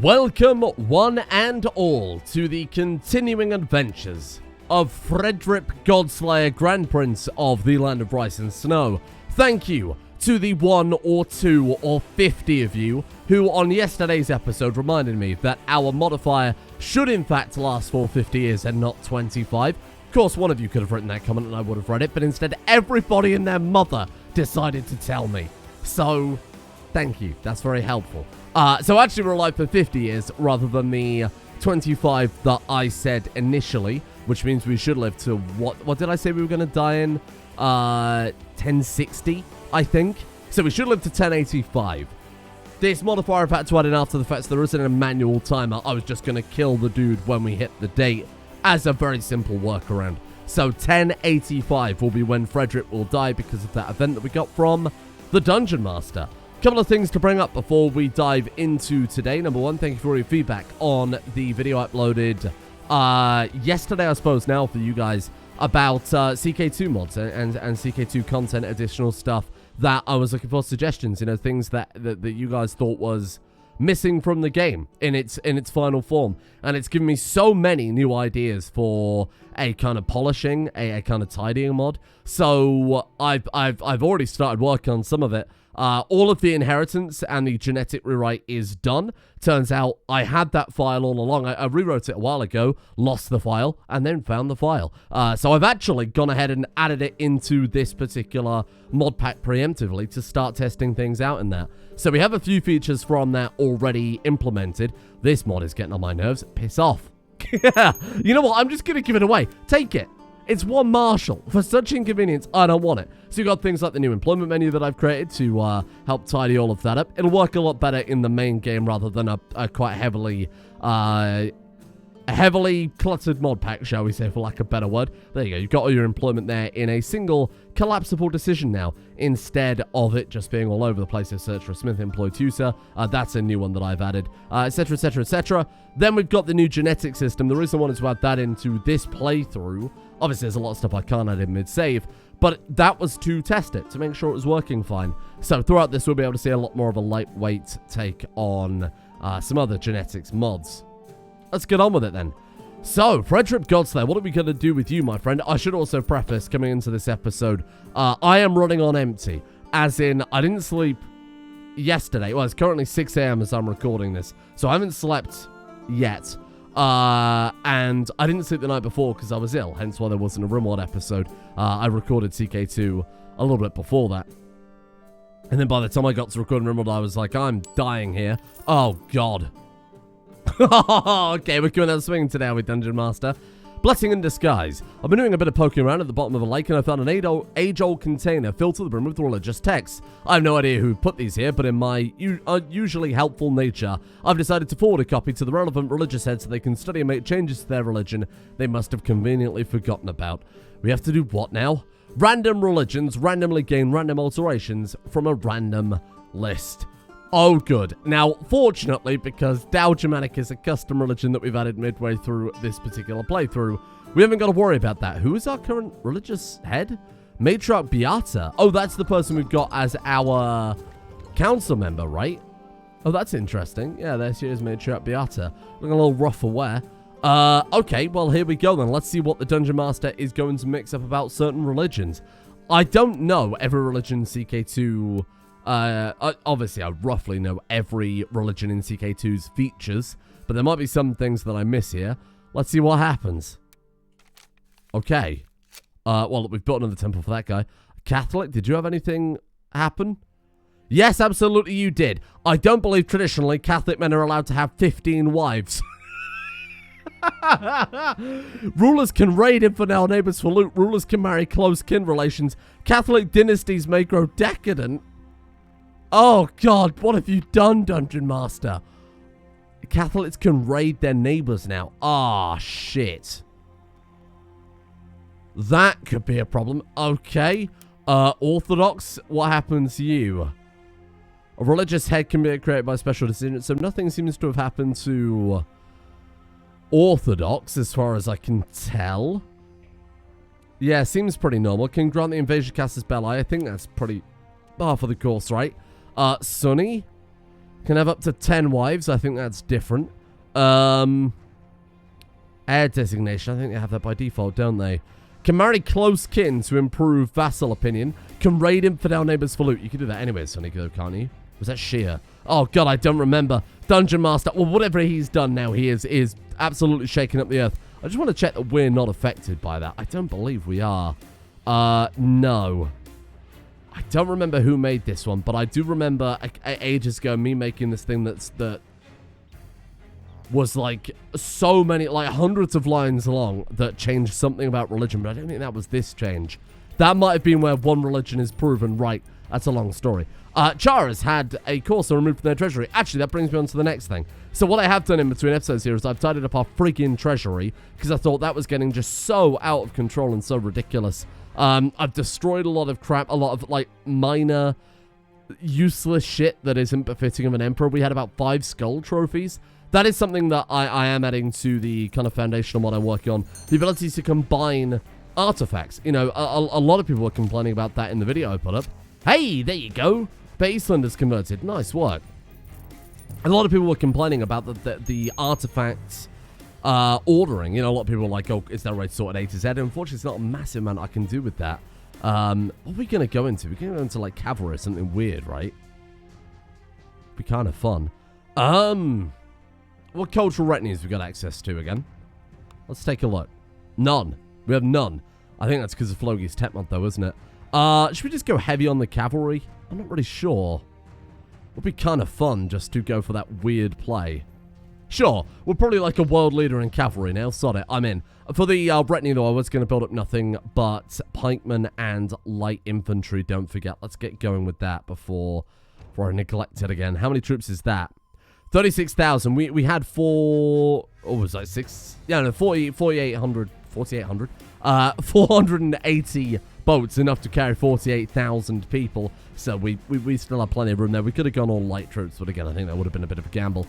Welcome, one and all, to the continuing adventures of Frederick Godslayer, Grand Prince of the Land of Rice and Snow. Thank you to the 1 or 2 or 50 of you who on yesterday's episode reminded me that our modifier should in fact last for 50 years and not 25. Of course, one of you could have written that comment and I would have read it, but instead everybody and their mother decided to tell me. So, thank you. That's very helpful. So actually we're alive for 50 years rather than the 25 that I said initially, which means we should live to, what did I say we were going to die in? 1060, I think. So we should live to 1085. This modifier I've had to add in after the fact, so there isn't a manual timer. I was just going to kill the dude when we hit the date as a very simple workaround. So 1085 will be when Frederick will die because of that event that we got from the Dungeon Master. Couple of things to bring up before we dive into today. Number one, thank you for your feedback on the video I uploaded yesterday, I suppose now, for you guys about CK2 mods and CK2 content, additional stuff that I was looking for suggestions, you know, things that you guys thought was missing from the game in its final form. And it's given me so many new ideas for a kind of polishing, a kind of tidying mod. So I've already started working on some of it. All of the inheritance and the genetic rewrite is done. Turns out I had that file all along. I rewrote it a while ago, lost the file, and then found the file. So I've actually gone ahead and added it into this particular mod pack preemptively to start testing things out in that. So we have a few features from that already implemented. This mod is getting on my nerves. Piss off. You know what? I'm just going to give it away. Take it. It's one Marshall. For such inconvenience, I don't want it. So you've got things like the new employment menu that I've created to help tidy all of that up. It'll work a lot better in the main game rather than a quite heavily cluttered mod pack, shall we say, for lack of a better word. There you go. You've got all your employment there in a single collapsible decision now, instead of it just being all over the place. So search for a Smith employed tutor. That's a new one that I've added, etc, etc, etc. Then we've got the new genetic system. The reason I wanted to add that into this playthrough, obviously there's a lot of stuff I can't add in mid-save, but that was to test it, to make sure it was working fine. So throughout this, we'll be able to see a lot more of a lightweight take on some other genetics mods. Let's get on with it then. So, Frederick Godslayer, what are we going to do with you, my friend? I should also preface, coming into this episode, I am running on empty. As in, I didn't sleep yesterday. Well, it's currently 6 a.m. as I'm recording this, so I haven't slept yet. And I didn't sleep the night before because I was ill, hence why there wasn't a RimWorld episode. I recorded CK2 a little bit before that. And then by the time I got to recording RimWorld, I was like, I'm dying here. Oh, God. Okay, we're going out swinging today with Dungeon Master. Blessing in disguise. I've been doing a bit of poking around at the bottom of a lake and I found an age-old container filled to the brim with religious texts. I have no idea who put these here, but in my usually helpful nature, I've decided to forward a copy to the relevant religious heads so they can study and make changes to their religion they must have conveniently forgotten about. We have to do what now? Random religions randomly gain random alterations from a random list. Oh, good. Now, fortunately, because Tao Germanic is a custom religion that we've added midway through this particular playthrough, we haven't got to worry about that. Who is our current religious head? Matriarch Beata. Oh, that's the person we've got as our council member, right? Oh, that's interesting. Yeah, there she is, Matriarch Beata. Looking a little rough for wear. Okay, well, here we go then. Let's see what the Dungeon Master is going to mix up about certain religions. I don't know every religion CK2... obviously, I roughly know every religion in CK2's features, but there might be some things that I miss here. Let's see what happens. Okay. Well, we've built another temple for that guy. Catholic, did you have anything happen? Yes, absolutely you did. I don't believe traditionally Catholic men are allowed to have 15 wives. Rulers can raid infidel neighbors for loot. Rulers can marry close kin relations. Catholic dynasties may grow decadent. Oh, God, what have you done, Dungeon Master? Catholics can raid their neighbors now. Ah, shit. That could be a problem. Okay. Orthodox, what happens to you? A religious head can be created by special decision, so nothing seems to have happened to Orthodox, as far as I can tell. Yeah, seems pretty normal. Can grant the invasion cast as Belli. I think that's pretty par for the course, right? Sunny Can have up to 10 wives. I think that's different. Heir designation. I think they have that by default, don't they? Can marry close kin to improve vassal opinion. Can raid infidel neighbors for loot. You can do that anyway, Sonny, can't you? Was that Sheer? Oh, God, I don't remember. Dungeon Master. Well, whatever he's done now, he is absolutely shaking up the earth. I just want to check that we're not affected by that. I don't believe we are. No. I don't remember who made this one, but I do remember ages ago me making this thing that was like so many, like hundreds of lines long that changed something about religion, but I don't think that was this change. That might have been where one religion is proven right. That's a long story. Chara's had a course removed from their treasury. Actually, that brings me on to the next thing. So what I have done in between episodes here is I've tidied up our friggin' treasury because I thought that was getting just so out of control and so ridiculous. I've destroyed a lot of crap, a lot of like minor useless shit that isn't befitting of an emperor. We had about 5 skull trophies. That is something that I am adding to the kind of foundation of what I'm working on. The ability to combine artifacts. You know, a lot of people were complaining about that in the video I put up. Hey, there you go. Baseland is converted. Nice work. A lot of people were complaining about the artifacts ordering. You know, a lot of people were like, oh, is there a way to sort it A to Z? And unfortunately, it's not a massive amount I can do with that. What are we going to go into? We're going to go into, like, cavalry or something weird, right? Be kind of fun. What cultural retinues we got access to again? Let's take a look. None. We have none. I think that's because of Floki's Tech Month, though, isn't it? Should we just go heavy on the cavalry? I'm not really sure. Would be kind of fun just to go for that weird play. Sure, we're probably like a world leader in cavalry now. Sod it, I'm in. For the retinue, though, I was going to build up nothing but pikemen and light infantry. Don't forget, let's get going with that before I neglect it again. How many troops is that? 36,000. We had 480 boats, enough to carry 48,000 people. So we still have plenty of room there. We could have gone all light troops, but again, I think that would have been a bit of a gamble.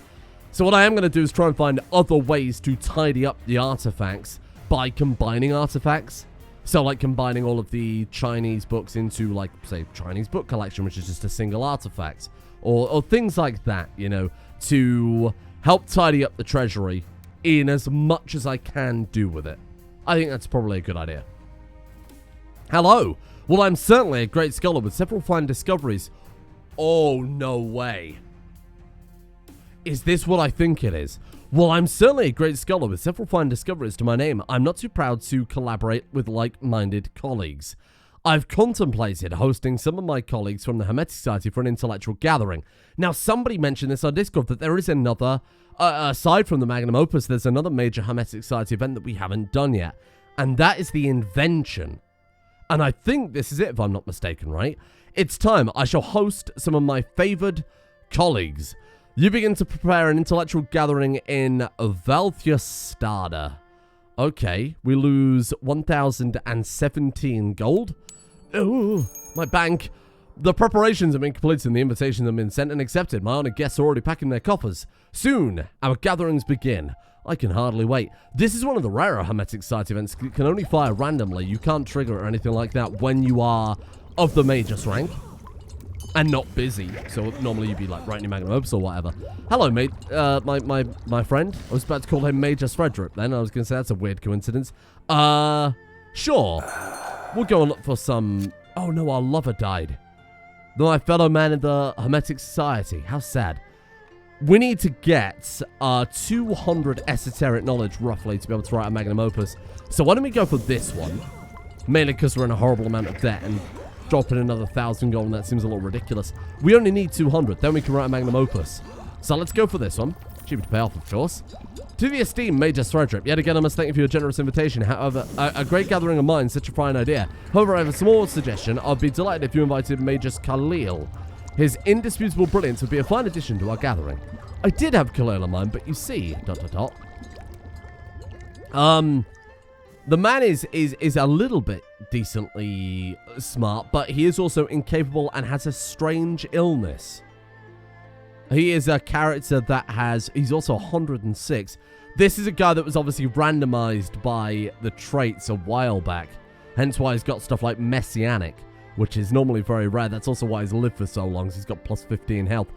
So what I am going to do is try and find other ways to tidy up the artifacts by combining artifacts. So, like, combining all of the Chinese books into, like, say, Chinese book collection, which is just a single artifact. Or things like that, you know, to help tidy up the treasury in as much as I can do with it. I think that's probably a good idea. Hello. Well, I'm certainly a great scholar with several fine discoveries. Oh, no way. Is this what I think it is? Well, I'm certainly a great scholar with several fine discoveries to my name. I'm not too proud to collaborate with like-minded colleagues. I've contemplated hosting some of my colleagues from the Hermetic Society for an intellectual gathering. Now, somebody mentioned this on Discord, that there is another, aside from the Magnum Opus, there's another major Hermetic Society event that we haven't done yet. And that is the Invention. And I think this is it, if I'm not mistaken, right? It's time. I shall host some of my favored colleagues. You begin to prepare an intellectual gathering in Valthustada. Okay, we lose 1,017 gold. Ooh, my bank. The preparations have been completed and the invitations have been sent and accepted. My honored guests are already packing their coffers. Soon, our gatherings begin. I can hardly wait. This is one of the rarer Hermetic Society events. It can only fire randomly. You can't trigger it or anything like that when you are of the Magus rank and not busy. So normally you'd be like writing your Magnum Opus or whatever. Hello, mate. My friend. I was about to call him Magus Frederick then. I was going to say that's a weird coincidence. Sure. We'll go and look for some... Oh no, our lover died. My fellow man in the Hermetic Society. How sad. We need to get 200 esoteric knowledge, roughly, to be able to write a Magnum Opus. So why don't we go for this one? Mainly because we're in a horrible amount of debt, and dropping another 1,000 gold, and that seems a little ridiculous. We only need 200, then we can write a Magnum Opus. So let's go for this one. Cheaper to pay off, of course. To the esteemed Magus Frederick, yet again I must thank you for your generous invitation. However, a great gathering of minds, such a fine idea. However, I have a small suggestion. I'd be delighted if you invited Magus Khalil. His indisputable brilliance would be a fine addition to our gathering. I did have Khalil in mind, but you see... ... The man is a little bit decently smart, but he is also incapable and has a strange illness. He is a character that has... He's also 106. This is a guy that was obviously randomized by the traits a while back. Hence why he's got stuff like Messianic, which is normally very rare. That's also why he's lived for so long, so he's got plus 15 health.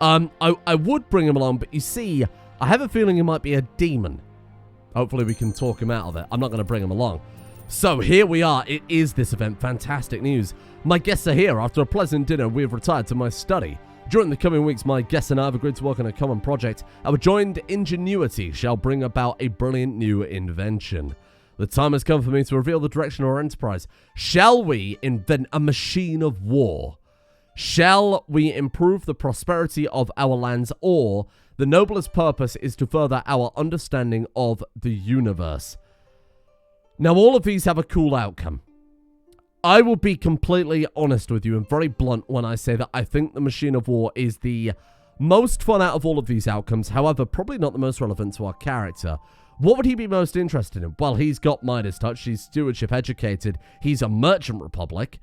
I would bring him along, but you see, I have a feeling he might be a demon. Hopefully we can talk him out of it. I'm not going to bring him along. So here we are. It is this event. Fantastic news. My guests are here. After a pleasant dinner, we have retired to my study. During the coming weeks, my guests and I have agreed to work on a common project. Our joined ingenuity shall bring about a brilliant new invention. The time has come for me to reveal the direction of our enterprise. Shall we invent a machine of war? Shall we improve the prosperity of our lands, or the noblest purpose is to further our understanding of the universe? Now, all of these have a cool outcome. I will be completely honest with you and very blunt when I say that I think the machine of war is the most fun out of all of these outcomes. However, probably not the most relevant to our character. What would he be most interested in? Well, he's got Midas touch, he's stewardship educated, he's a merchant republic,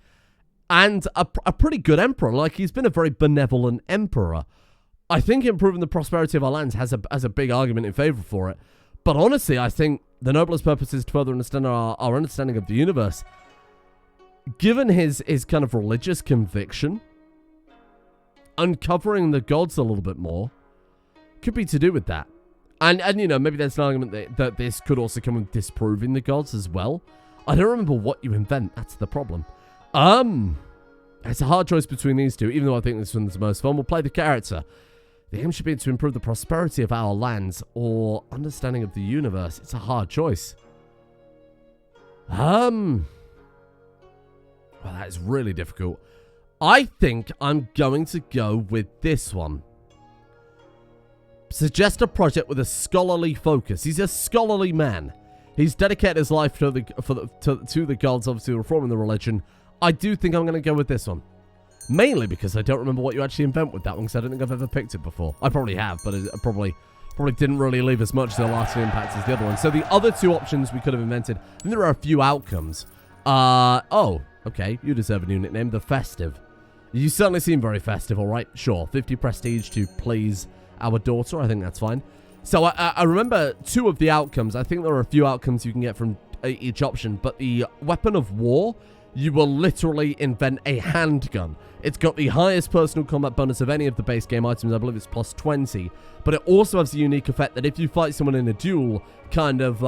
and a pretty good emperor. Like, he's been a very benevolent emperor. I think improving the prosperity of our lands has a big argument in favor for it. But honestly, I think the noblest purpose is to further understand our understanding of the universe. Given his kind of religious conviction, uncovering the gods a little bit more could be to do with that. And you know, maybe there's an argument that this could also come with disproving the gods as well. I don't remember what you invent. That's the problem. It's a hard choice between these two, even though I think this one's the most fun. We'll play the character. The aim should be to improve the prosperity of our lands or understanding of the universe. It's a hard choice. Well, that is really difficult. I think I'm going to go with this one. Suggest a project with a scholarly focus. He's a scholarly man. He's dedicated his life to the gods, obviously reforming the religion. I do think I'm going to go with this one. Mainly because I don't remember what you actually invent with that one, because I don't think I've ever picked it before. I probably have, but it probably didn't really leave as much of the lasting impact as the other one. So the other two options we could have invented, and there are a few outcomes. Oh, okay, you deserve a new nickname, the Festive. You certainly seem very festive, all right? Sure, 50 prestige to please our daughter. I think that's fine. So I remember two of the outcomes. I think there are a few outcomes you can get from each option, but the weapon of war, you will literally invent a handgun. It's got the highest personal combat bonus of any of the base game items. I believe it's plus 20. But it also has the unique effect that if you fight someone in a duel, kind of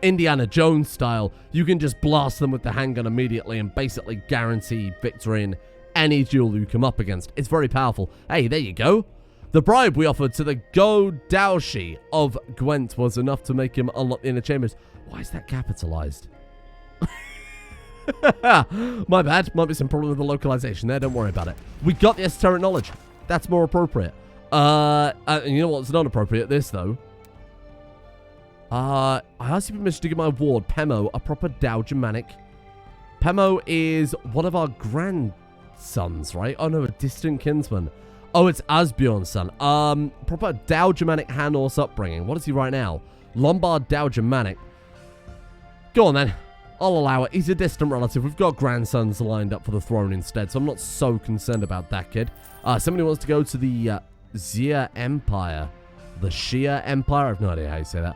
Indiana Jones style, you can just blast them with the handgun immediately and basically guarantee victory in any duel you come up against. It's very powerful. Hey, there you go. The bribe we offered to the Godaushi of Gwent was enough to make him unlock the inner chambers. Why is that capitalized? My bad. Might be some problem with the localization there. Don't worry about it. We got the esoteric knowledge. That's more appropriate. And you know what's not appropriate? This, though. I asked you permission to give my ward, Pemo, a proper Dow Germanic. Pemo is one of our grandsons, right? Oh, no, a distant kinsman. Oh, it's Asbjorn's son. Proper Dow Germanic Hanorse upbringing. What is he right now? Lombard Dow Germanic. Go on, then. I'll allow it. He's a distant relative. We've got grandsons lined up for the throne instead, so I'm not so concerned about that kid. Somebody wants to go to the Xia Empire. The Shia Empire? I have no idea how you say that.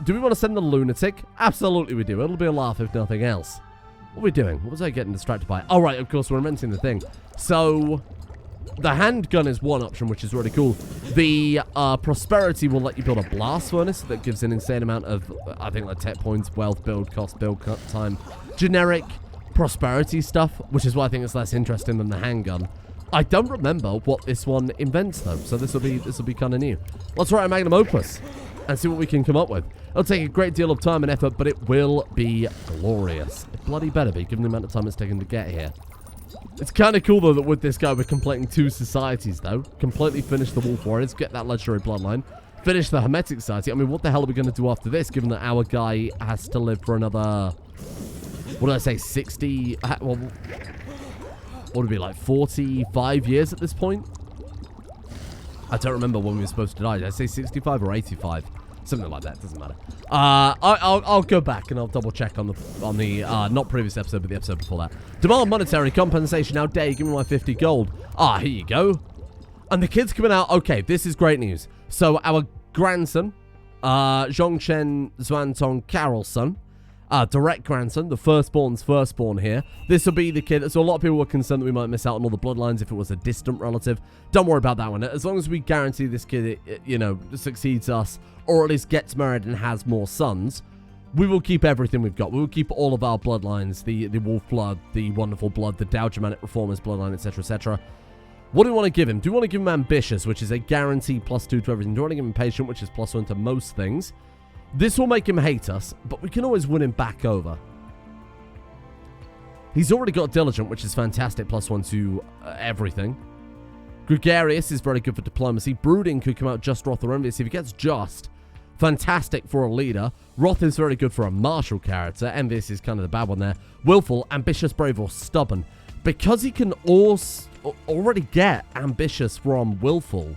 Do we want to send the lunatic? Absolutely we do. It'll be a laugh if nothing else. What are we doing? What was I getting distracted by? Oh, right, of course, we're inventing the thing. So, the handgun is one option, which is really cool. The prosperity will let you build a blast furnace that gives an insane amount of, I think, like tech points, wealth, build cost, build time. Generic prosperity stuff, which is why I think it's less interesting than the handgun. I don't remember what this one invents, though, so this will be kind of new. Let's write a magnum opus and see what we can come up with. It'll take a great deal of time and effort, but it will be glorious. It bloody better be, given the amount of time it's taken to get here. It's kind of cool, though, that with this guy, we're completing 2 societies, though. Completely finish the Wolf Warriors, get that legendary bloodline, finish the Hermetic Society. I mean, what the hell are we going to do after this, given that our guy has to live for another, what did I say, 60, well, what would it be, like 45 years at this point? I don't remember when we were supposed to die. Did I say 65 or 85? Something like that. Doesn't matter. I'll go back and I'll double check on the not previous episode, but the episode before that. Demand monetary compensation. How dare you give me my 50 gold? Ah, here you go. And the kid's coming out. Okay, this is great news. So our grandson, Zhongchen Xuantong Carol's son, direct grandson, the firstborn's firstborn here. This will be the kid. So a lot of people were concerned that we might miss out on all the bloodlines if it was a distant relative. Don't worry about that one. As long as we guarantee this kid, you know, succeeds us, or at least gets married and has more sons, we will keep everything we've got. We will keep all of our bloodlines, the wolf blood, the wonderful blood, the Dow Germanic Reformers bloodline, etc., etc. What do we want to give him? Do we want to give him ambitious, which is a guaranteed +2 to everything? Do we want to give him patient, which is +1 to most things? This will make him hate us, but we can always win him back over. He's already got diligent, which is fantastic, +1 to everything. Gregarious is very good for diplomacy. Brooding could come out just Wrath or Envious. If he gets just, fantastic for a leader. Wrath is very good for a martial character. Envious is kind of the bad one there. Willful, ambitious, brave, or stubborn. Because he can already get ambitious from willful, do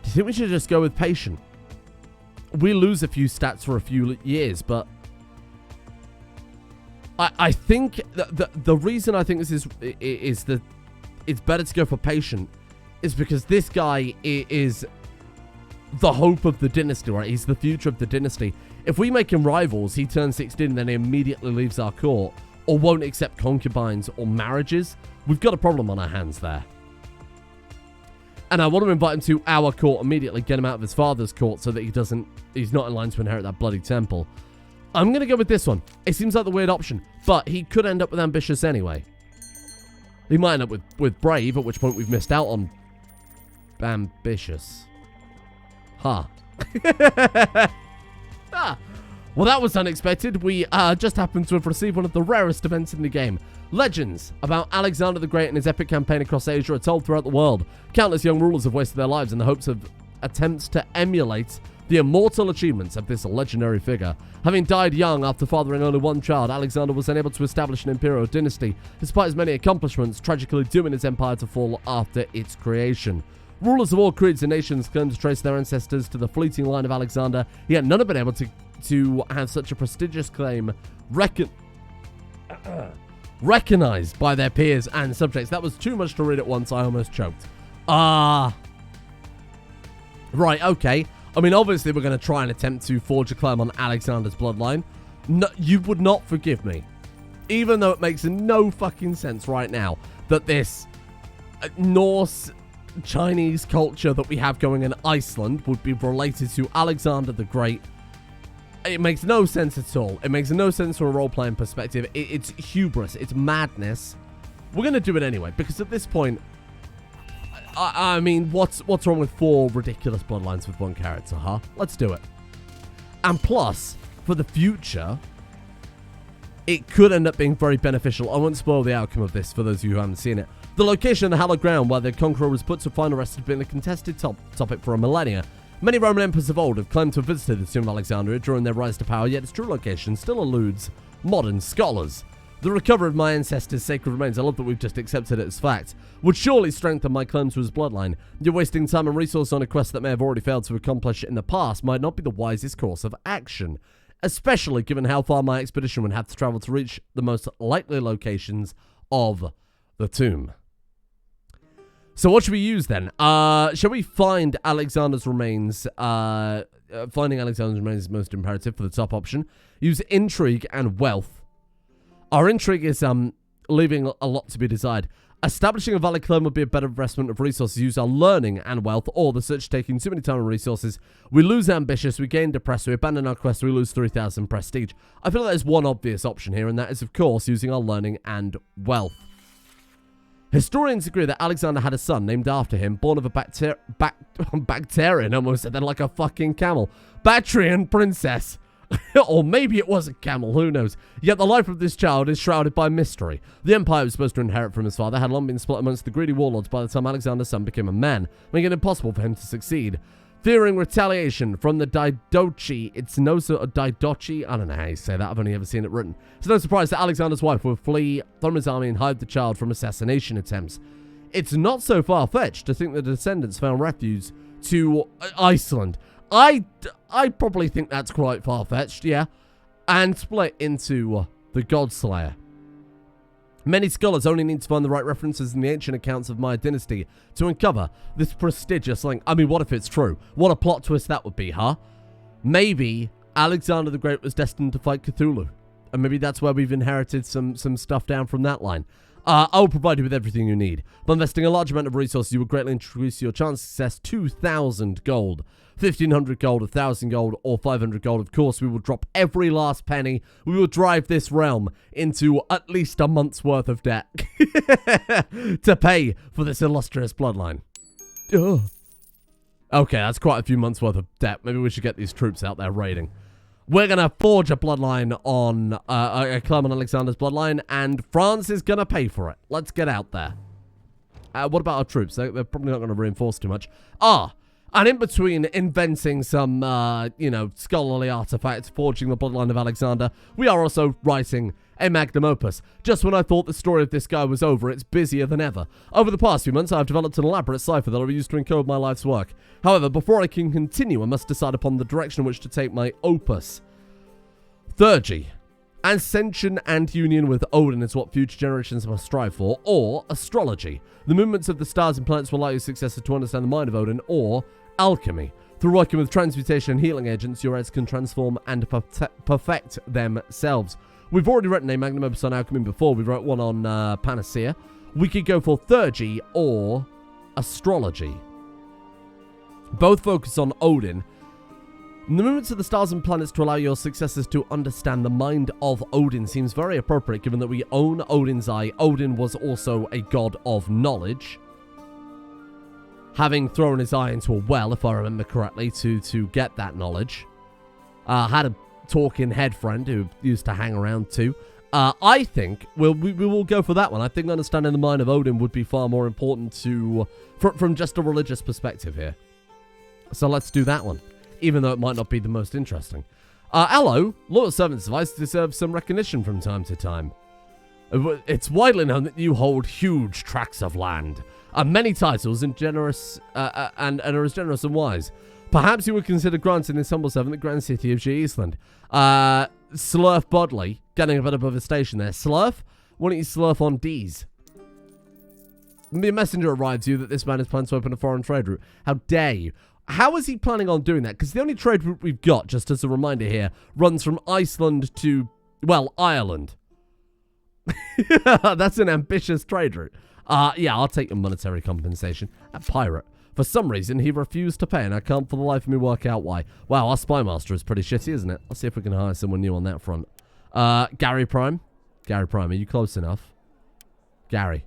you think we should just go with patient? We lose a few stats for a few years, but I think the reason I think this is that it's better to go for patient is because this guy is the hope of the dynasty, right? He's the future of the dynasty. If we make him rivals, he turns 16 and then he immediately leaves our court or won't accept concubines or marriages. We've got a problem on our hands there. And I want to invite him to our court immediately, get him out of his father's court so that he's not in line to inherit that bloody temple. I'm going to go with this one. It seems like the weird option, but he could end up with ambitious anyway. He might end up with brave, at which point we've missed out on ambitious. Huh. Well, that was unexpected. We just happened to have received one of the rarest events in the game. Legends about Alexander the Great and his epic campaign across Asia are told throughout the world. Countless young rulers have wasted their lives in the hopes of attempts to emulate the immortal achievements of this legendary figure. Having died young after fathering only one child, Alexander was unable to establish an imperial dynasty, despite his many accomplishments, tragically dooming his empire to fall after its creation. Rulers of all creeds and nations claim to trace their ancestors to the fleeting line of Alexander, yet none have been able to have such a prestigious claim recognized by their peers and subjects. That was too much to read at once. I almost choked. Right, okay. I mean, obviously, we're going to try and attempt to forge a claim on Alexander's bloodline. No, you would not forgive me, even though it makes no fucking sense right now that this Norse Chinese culture that we have going in Iceland would be related to Alexander the Great. It makes no sense at all. It makes no sense from a role-playing perspective. It's hubris. It's madness. We're going to do it anyway, because at this point, I mean, what's wrong with 4 ridiculous bloodlines with one character, huh? Let's do it. And plus, for the future, it could end up being very beneficial. I won't spoil the outcome of this for those of you who haven't seen it. The location of the hallowed ground where the conqueror was put to final rest has been a contested topic for a millennia. Many Roman emperors of old have claimed to have visited the tomb of Alexandria during their rise to power, yet its true location still eludes modern scholars. The recovery of my ancestors' sacred remains, I love that we've just accepted it as fact, would surely strengthen my claim to his bloodline. Yet wasting time and resource on a quest that may have already failed to accomplish in the past might not be the wisest course of action, especially given how far my expedition would have to travel to reach the most likely locations of the tomb. So what should we use then? Shall we find Alexander's remains? Finding Alexander's remains is most imperative for the top option. Use intrigue and wealth. Our intrigue is leaving a lot to be desired. Establishing a valid claim would be a better investment of resources. Use our learning and wealth, or the search taking too many time and resources. We lose ambitious, we gain depressed, we abandon our quest, we lose 3,000 prestige. I feel like there's one obvious option here, and that is, of course, using our learning and wealth. Historians agree that Alexander had a son named after him, born of a Bactrian, almost said that like a fucking camel. Bactrian princess. Or maybe it was a camel, who knows. Yet the life of this child is shrouded by mystery. The empire he was supposed to inherit from his father had long been split amongst the greedy warlords by the time Alexander's son became a man, making it impossible for him to succeed. Fearing retaliation from the Didochi, it's no sort of Didochi, I don't know how you say that, I've only ever seen it written. It's no surprise that Alexander's wife would flee from his army and hide the child from assassination attempts. It's not so far-fetched to think the descendants found refuge to Iceland. I probably think that's quite far-fetched, yeah. And split into the Godslayer. Many scholars only need to find the right references in the ancient accounts of my dynasty to uncover this prestigious link. I mean, what if it's true? What a plot twist that would be, huh? Maybe Alexander the Great was destined to fight Cthulhu. And maybe that's where we've inherited some stuff down from that line. I will provide you with everything you need. By investing a large amount of resources, you will greatly increase your chance of success. 2,000 gold, 1,500 gold, 1,000 gold, or 500 gold. Of course, we will drop every last penny. We will drive this realm into at least a month's worth of debt to pay for this illustrious bloodline. Ugh. Okay, that's quite a few months worth of debt. Maybe we should get these troops out there raiding. We're going to forge a bloodline on Clement Alexander's bloodline, and France is going to pay for it. Let's get out there. What about our troops? They're probably not going to reinforce too much. And in between inventing some, scholarly artifacts, forging the bloodline of Alexander, we are also writing a magnum opus. Just when I thought the story of this guy was over, it's busier than ever. Over the past few months, I've developed an elaborate cipher that I'll use to encode my life's work. However, before I can continue, I must decide upon the direction in which to take my opus. Theurgy. Ascension and union with Odin is what future generations must strive for. Or astrology. The movements of the stars and planets will allow your successors to understand the mind of Odin. Or alchemy. Through working with transmutation and healing agents, your heads can transform and perfect themselves. We've already written a magnum opus on alchemy before. We wrote one on panacea. We could go for theurgy or astrology. Both focus on Odin. The movements of the stars and planets to allow your successors to understand the mind of Odin seems very appropriate given that we own Odin's eye. Odin was also a god of knowledge, having thrown his eye into a well, if I remember correctly, to get that knowledge. Had a talking head friend who used to hang around too. I think we will go for that one. I think understanding the mind of Odin would be far more important from just a religious perspective here. So let's do that one, even though it might not be the most interesting. Hello, Loyal Servants Device deserves some recognition from time to time. It's widely known that you hold huge tracts of land, many titles, and generous and are as generous and wise. Perhaps you would consider granting this humble servant the grand city of G-Eastland. Slurf Bodley, getting a bit above his station there. Slurf? Why don't you slurf on D's? The messenger arrives you that this man is planning to open a foreign trade route. How dare you? How is he planning on doing that? Because the only trade route we've got, just as a reminder here, runs from Iceland to, well, Ireland. That's an ambitious trade route. Yeah, I'll take your monetary compensation. A pirate. For some reason, he refused to pay, and I can't for the life of me work out why. Wow, our spy master is pretty shitty, isn't it? Let's see if we can hire someone new on that front. Gary Prime? Gary Prime, are you close enough? Gary,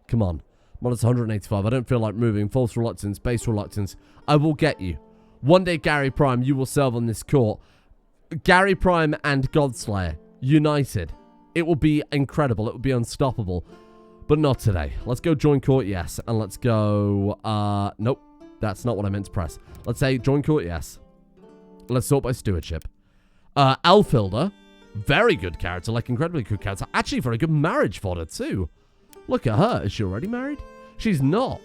come on. Minus 185. I don't feel like moving. False reluctance, base reluctance. I will get you. One day, Gary Prime, you will serve on this court. Gary Prime and Godslayer, united. It will be incredible. It will be unstoppable. But not today. Let's go join court, yes. And let's go, nope. That's not what I meant to press. Let's say join court, yes. Let's sort by stewardship. Elfhilda, very good character, like incredibly good character. Actually, very good marriage fodder, too. Look at her. Is she already married? She's not.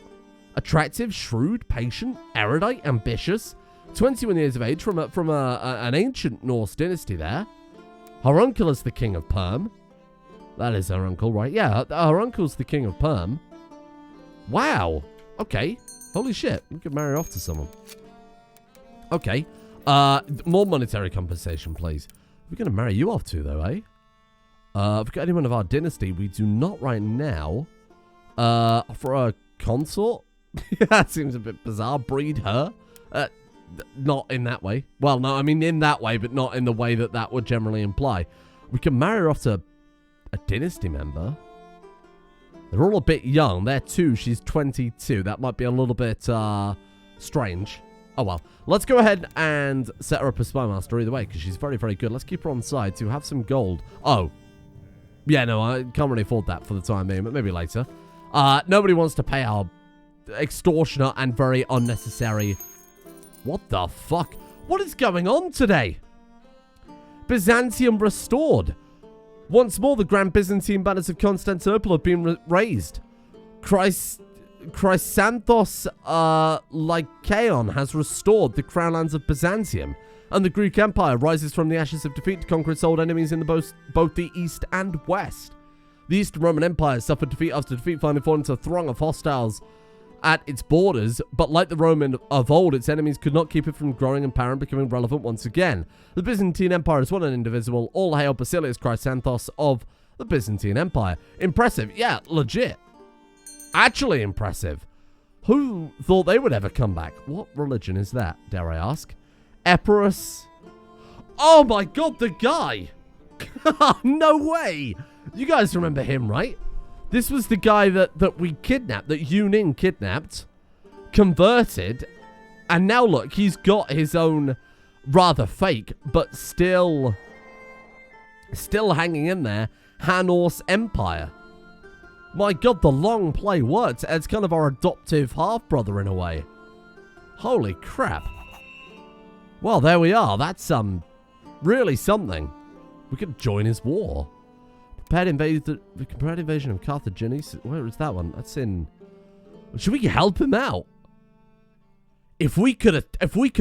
Attractive, shrewd, patient, erudite, ambitious. 21 years of age from an ancient Norse dynasty there. Her uncle is the king of Perm. That is her uncle, right? Yeah, her uncle's the king of Perm. Wow. Okay. Holy shit. We could marry off to someone. Okay. More monetary compensation, please. We're going to marry you off to, though, eh? If we've got anyone of our dynasty, we do not right now. For a consort? That seems a bit bizarre. Breed her? Not in that way. Well, no, I mean in that way, but not in the way that would generally imply. We can marry her off to a dynasty member. They're all a bit young. They're 2. She's 22. That might be a little bit strange. Oh, well. Let's go ahead and set her up as spy master either way, because she's very, very good. Let's keep her on side to have some gold. Oh. Yeah, no, I can't really afford that for the time being, but maybe later. Nobody wants to pay our extortionate and very unnecessary... What the fuck? What is going on today? Byzantium restored. Once more, the Grand Byzantine banners of Constantinople have been raised. Chrysanthos Lycaon has restored the crown lands of Byzantium, and the Greek Empire rises from the ashes of defeat to conquer its old enemies in both the East and West. The Eastern Roman Empire suffered defeat after defeat, finally falling into a throng of hostiles at its borders, but like the Roman of old, its enemies could not keep it from growing in power and becoming relevant once again. The Byzantine Empire is one and indivisible. All hail Basilius Chrysanthos of the Byzantine Empire. Impressive. Yeah, legit. Actually impressive. Who thought they would ever come back? What religion is that, dare I ask? Epirus. Oh my god, the guy. No way. You guys remember him, right? This was the guy that we kidnapped, that Yunin kidnapped, converted, and now look, he's got his own rather fake, but still hanging in there, Han-Horse Empire. My god, the long play worked. It's kind of our adoptive half-brother in a way. Holy crap. Well, there we are. That's, really something. We could join his war. Prepared invasion of Carthaginians. Where is that one? That's in... Should we help him out? If we could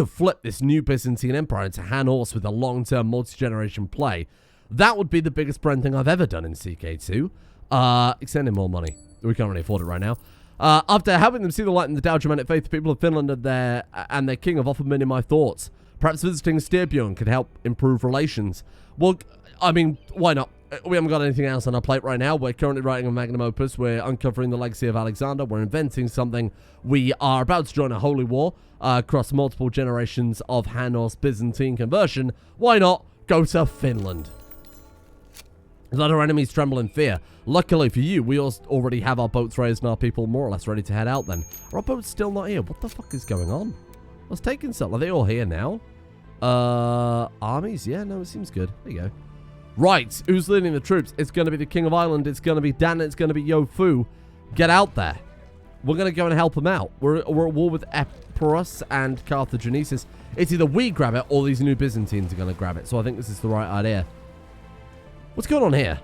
flip this new Byzantine Empire into Han-Horse with a long-term multi-generation play, that would be the biggest brand thing I've ever done in CK2. Extending more money. We can't really afford it right now. After helping them see the light in the Tao Germanic faith, the people of Finland and their king have often been in my thoughts. Perhaps visiting Styrbjorn could help improve relations. Well, I mean, why not? We haven't got anything else on our plate right now. We're currently writing a magnum opus. We're uncovering the legacy of Alexander. We're inventing something. We are about to join a holy war across multiple generations of Han-Horse Byzantine conversion. Why not go to Finland? Let our enemies tremble in fear. Luckily for you, we already have our boats raised and our people more or less ready to head out then. Are our boats still not here? What the fuck is going on? I was taking something. Are they all here now? Armies? Yeah, no, it seems good. There you go. Right, who's leading the troops? It's going to be the King of Ireland. It's going to be Dan. It's going to be Yofu. Get out there. We're going to go and help him out. We're at war with Epirus and Carthaginisis. It's either we grab it or these new Byzantines are going to grab it. So I think this is the right idea. What's going on here?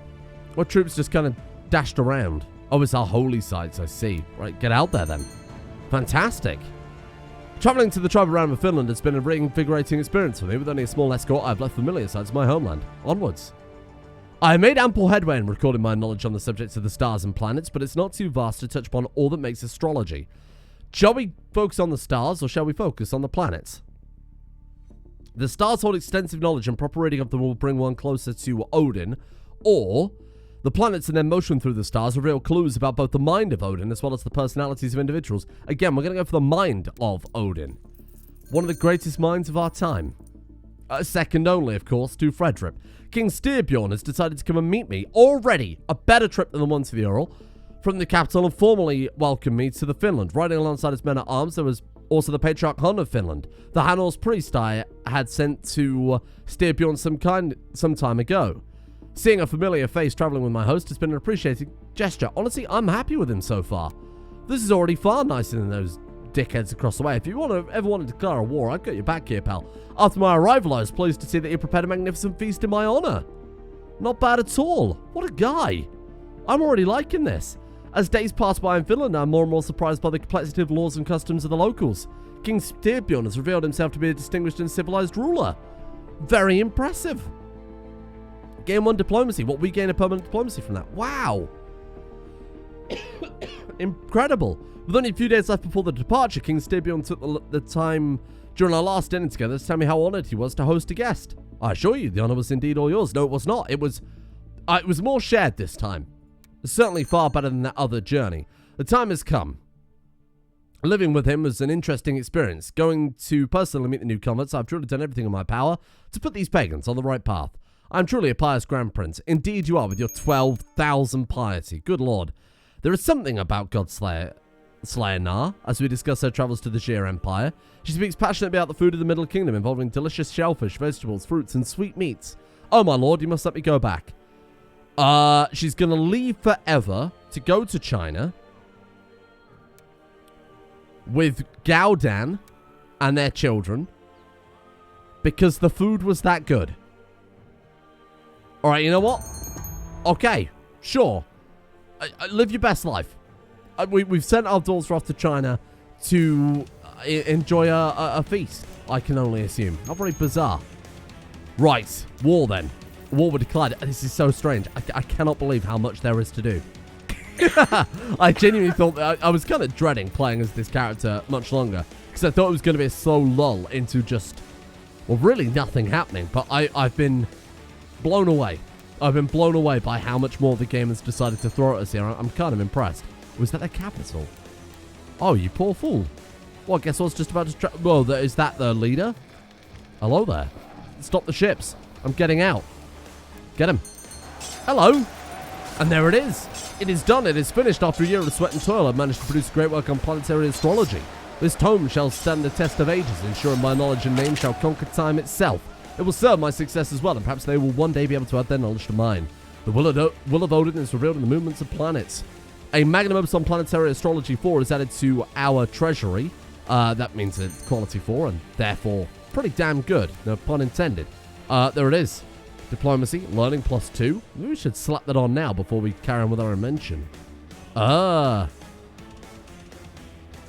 What troops just kind of dashed around? Oh, it's our holy sites, I see. Right, get out there then. Fantastic. Traveling to the tribal realm of Finland has been a reinvigorating experience for me. With only a small escort, I've left familiar sites of my homeland. Onwards. I have made ample headway in recording my knowledge on the subjects of the stars and planets, but it's not too vast to touch upon all that makes astrology. Shall we focus on the stars, or shall we focus on the planets? The stars hold extensive knowledge, and proper reading of them will bring one closer to Odin, or the planets and their motion through the stars reveal clues about both the mind of Odin as well as the personalities of individuals. Again, we're going to go for the mind of Odin. One of the greatest minds of our time. Second only, of course, to Frederick. King Styrbjorn has decided to come and meet me. Already a better trip than the one to the Ural. From the capital and formally welcomed me to the Finland. Riding alongside his men at arms, there was also the Patriarch Hun of Finland, the Han-Horse priest I had sent to Styrbjorn some time ago. Seeing a familiar face traveling with my host has been an appreciated gesture. Honestly, I'm happy with him so far. This is already far nicer than those dickheads across the way. If you ever want to declare a war, I've got your back here, pal. After my arrival, I was pleased to see that you prepared a magnificent feast in my honor. Not bad at all. What a guy. I'm already liking this. As days pass by in Finland, I'm more and more surprised by the complexity of laws and customs of the locals. King Styrbjorn has revealed himself to be a distinguished and civilized ruler. Very impressive. Gain 1 diplomacy. What, we gain a permanent diplomacy from that? Wow. Incredible. With only a few days left before the departure, King Styrbjorn took the time during our last dinner together to tell me how honored he was to host a guest. I assure you, the honor was indeed all yours. No, it was not. It was more shared this time. Certainly far better than that other journey. The time has come. Living with him was an interesting experience. Going to personally meet the new converts, I've truly done everything in my power to put these pagans on the right path. I'm truly a pious grand prince. Indeed you are, with your 12,000 piety. Good lord. There is something about Godslayer Nar, as we discuss her travels to the Shire Empire. She speaks passionately about the food of the Middle Kingdom, involving delicious shellfish, vegetables, fruits, and sweet meats. Oh my lord, you must let me go back. She's going to leave forever to go to China with Gaudan and their children because the food was that good. Alright, you know what? Okay, sure. Live your best life. We've sent our daughter off to China to enjoy a feast, I can only assume. Not very bizarre. Right, war then. War were declared. This is so strange. I cannot believe how much there is to do. I genuinely thought that I was kind of dreading playing as this character much longer, because I thought it was going to be a slow lull into just, well, really nothing happening. But I've been blown away. I've been blown away by how much more the game has decided to throw at us here. I'm kind of impressed. Was that their capital? Oh, you poor fool. Well, guess what's just about to... Well, is that the leader? Hello there. Stop the ships. I'm getting out. Get him. Hello. And there it is. It is done. It is finished. After a year of sweat and toil, I've managed to produce great work on planetary astrology. This tome shall stand the test of ages, ensuring my knowledge and name shall conquer time itself. It will serve my success as well, and perhaps they will one day be able to add their knowledge to mine. The will of Odin is revealed in the movements of planets. A magnum opus on planetary astrology 4 is added to our treasury. That means it's quality 4, and therefore pretty damn good. No pun intended. There it is. Diplomacy, learning +2. Maybe we should slap that on now before we carry on with our invention. We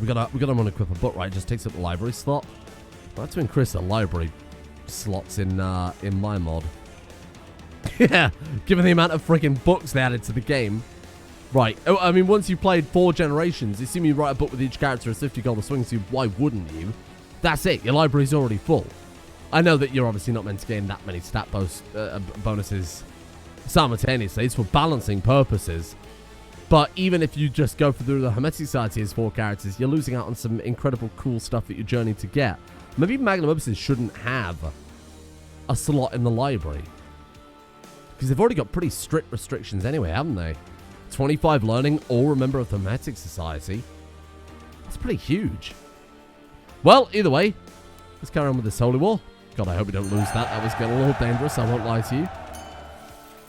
gotta unequip a book, right? It just takes up the library slot. I have to increase the library slots in my mod. Yeah, given the amount of freaking books they added to the game. Right. I mean, once you've played 4 generations, you see me write a book with each character as 50 gold a swing, so why wouldn't you? That's it. Your library's already full. I know that you're obviously not meant to gain that many stat bonuses simultaneously. It's for balancing purposes. But even if you just go through the Hermetic Society as 4 characters, you're losing out on some incredible cool stuff that you're journeying to get. Maybe Magnum Opuses shouldn't have a slot in the library, because they've already got pretty strict restrictions anyway, haven't they? 25 learning, or a member of the Hermetic Society. That's pretty huge. Well, either way, let's carry on with this holy war. God, I hope we don't lose that. That was getting a little dangerous, I won't lie to you.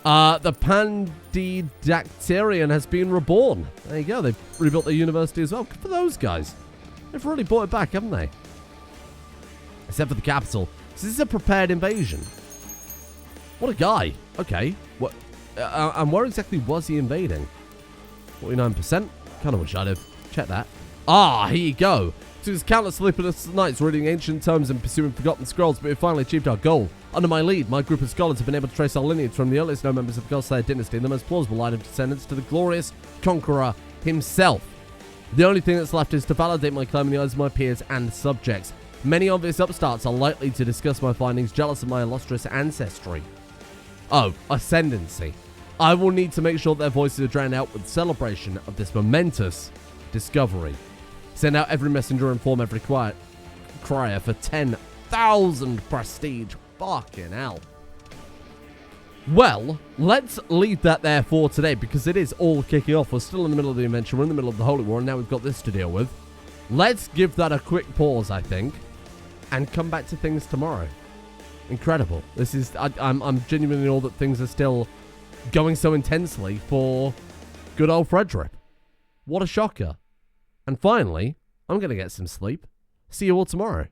The Pandidactyrian has been reborn. There you go. They've rebuilt their university as well. Good for those guys. They've really brought it back, haven't they? Except for the capital. So this is a prepared invasion. What a guy. Okay. What? And where exactly was he invading? 49%? Kind of wish I'd have checked that. Ah, here you go. To his countless sleepless nights reading ancient tomes and pursuing forgotten scrolls, but we finally achieved our goal. Under my lead, my group of scholars have been able to trace our lineage from the earliest known members of the Crusader Dynasty and the most plausible line of descendants to the glorious conqueror himself. The only thing that's left is to validate my claim in the eyes of my peers and subjects. Many obvious upstarts are likely to discuss my findings, jealous of my illustrious ancestry. Oh, ascendancy. I will need to make sure their voices are drowned out with celebration of this momentous discovery. Send out every messenger and inform every crier for 10,000 prestige. Fucking hell. Well, let's leave that there for today, because it is all kicking off. We're still in the middle of the invention. We're in the middle of the Holy War, and now we've got this to deal with. Let's give that a quick pause, I think, and come back to things tomorrow. Incredible. This is... I'm genuinely in awe that things are still going so intensely for good old Frederick. What a shocker. And finally, I'm going to get some sleep. See you all tomorrow.